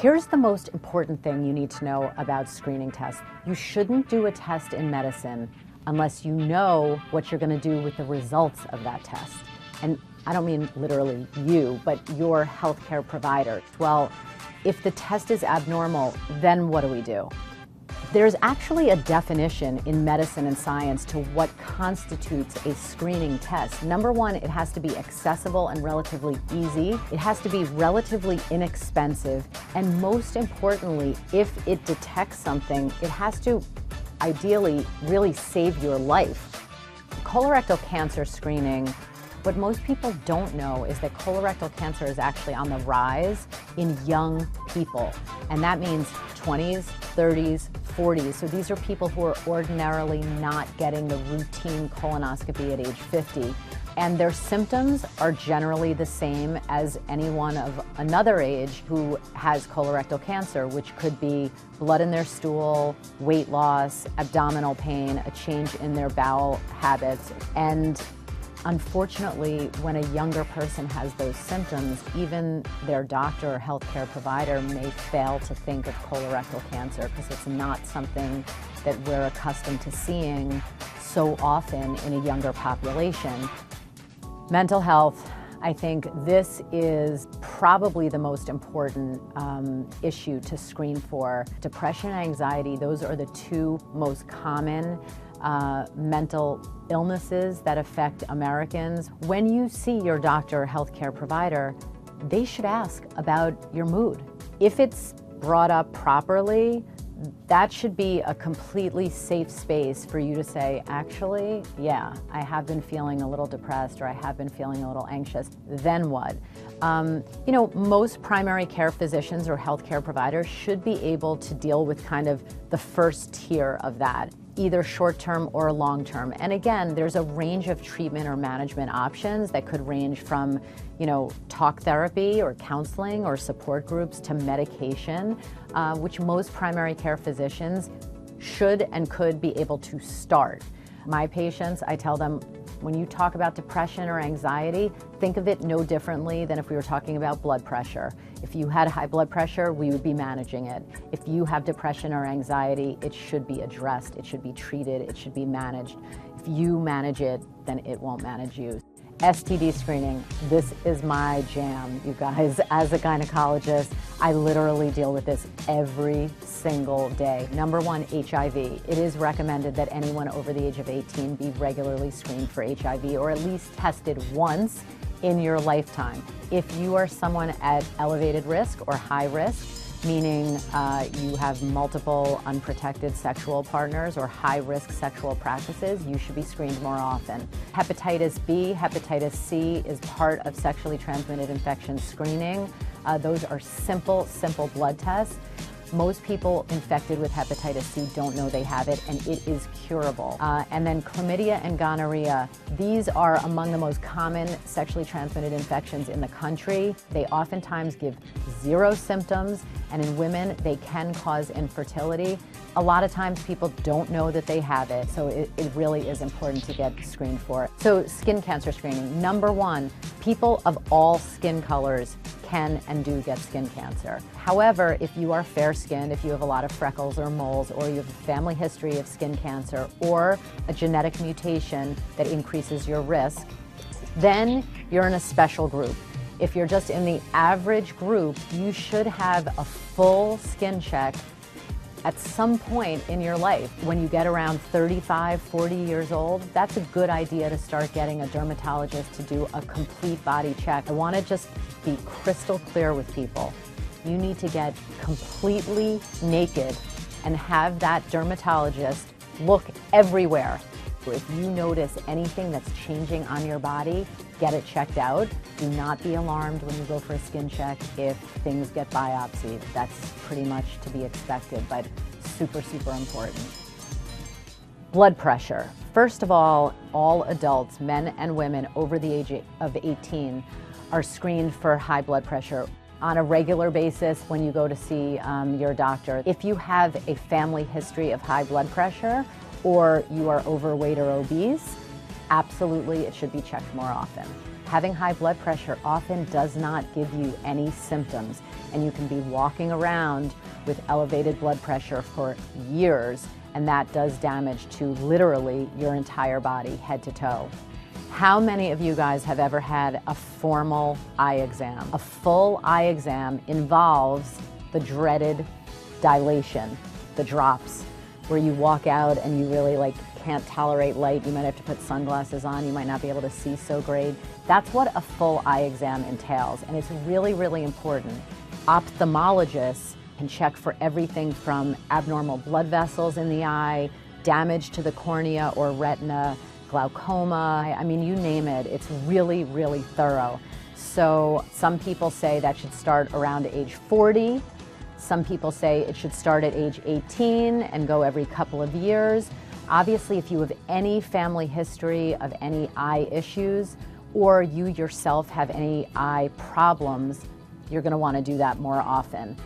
Here's the most important thing you need to know about screening tests. You shouldn't do a test in medicine unless you know what you're going to do with the results of that test. And I don't mean literally you, but your healthcare provider. Well, if the test is abnormal, then what do we do? There's actually a definition in medicine and science to what constitutes a screening test. Number one, it has to be accessible and relatively easy. It has to be relatively inexpensive. And most importantly, if it detects something, it has to ideally really save your life. Colorectal cancer screening, what most people don't know is that colorectal cancer is actually on the rise in young people. And that means 20s, 30s, 40s. So these are people who are ordinarily not getting the routine colonoscopy at age 50. And their symptoms are generally the same as anyone of another age who has colorectal cancer, which could be blood in their stool, weight loss, abdominal pain, a change in their bowel habits. And unfortunately, when a younger person has those symptoms, even their doctor or healthcare provider may fail to think of colorectal cancer because it's not something that we're accustomed to seeing so often in a younger population. Mental health, I think this is probably the most important issue to screen for. Depression and anxiety, those are the two most common mental illnesses that affect Americans. When you see your doctor or healthcare provider, they should ask about your mood. If it's brought up properly, that should be a completely safe space for you to say, actually, yeah, I have been feeling a little depressed or I have been feeling a little anxious. Then what? You know, most primary care physicians or healthcare providers should be able to deal with kind of the first tier of that, either short-term or long-term. And again, there's a range of treatment or management options that could range from, you know, talk therapy or counseling or support groups to medication, which most primary care physicians should and could be able to start. My patients, I tell them, when you talk about depression or anxiety, think of it no differently than if we were talking about blood pressure. If you had high blood pressure, we would be managing it. If you have depression or anxiety, it should be addressed, it should be treated, it should be managed. If you manage it, then it won't manage you. STD screening, this is my jam, you guys. As a gynecologist, I literally deal with this every single day. Number one, HIV. It is recommended that anyone over the age of 18 be regularly screened for HIV or at least tested once in your lifetime. If you are someone at elevated risk or high risk, meaning you have multiple unprotected sexual partners or high-risk sexual practices, you should be screened more often. Hepatitis B, hepatitis C is part of sexually transmitted infection screening. Those are simple blood tests. Most people infected with hepatitis C don't know they have it, and it is curable. And then chlamydia and gonorrhea, these are among the most common sexually transmitted infections in the country. They oftentimes give zero symptoms, and in women, they can cause infertility. A lot of times people don't know that they have it, so it really is important to get screened for it. So skin cancer screening, number one, people of all skin colors can and do get skin cancer. However, if you are fair-skinned, if you have a lot of freckles or moles, or you have a family history of skin cancer, or a genetic mutation that increases your risk, then you're in a special group. If you're just in the average group, you should have a full skin check at some point in your life. When you get around 35, 40 years old, that's a good idea to start getting a dermatologist to do a complete body check. I want to just be crystal clear with people. You need to get completely naked and have that dermatologist look everywhere. If you notice anything that's changing on your body, get it checked out. Do not be alarmed when you go for a skin check if things get biopsied. That's pretty much to be expected, but super important. Blood pressure. First of all adults, men and women over the age of 18, are screened for high blood pressure on a regular basis when you go to see your doctor. If you have a family history of high blood pressure, or you are overweight or obese, absolutely it should be checked more often. Having high blood pressure often does not give you any symptoms, and you can be walking around with elevated blood pressure for years, and that does damage to literally your entire body, head to toe. How many of you guys have ever had a formal eye exam? A full eye exam involves the dreaded dilation, the drops, where you walk out and you really can't tolerate light. You might have to put sunglasses on. You might not be able to see so great. That's what a full eye exam entails, and it's really, really important. Ophthalmologists can check for everything from abnormal blood vessels in the eye, damage to the cornea or retina, glaucoma, I mean, you name it. It's really, really thorough. So some people say that should start around age 40. Some people say it should start at age 18 and go every couple of years. Obviously, if you have any family history of any eye issues, or you yourself have any eye problems, you're going to want to do that more often.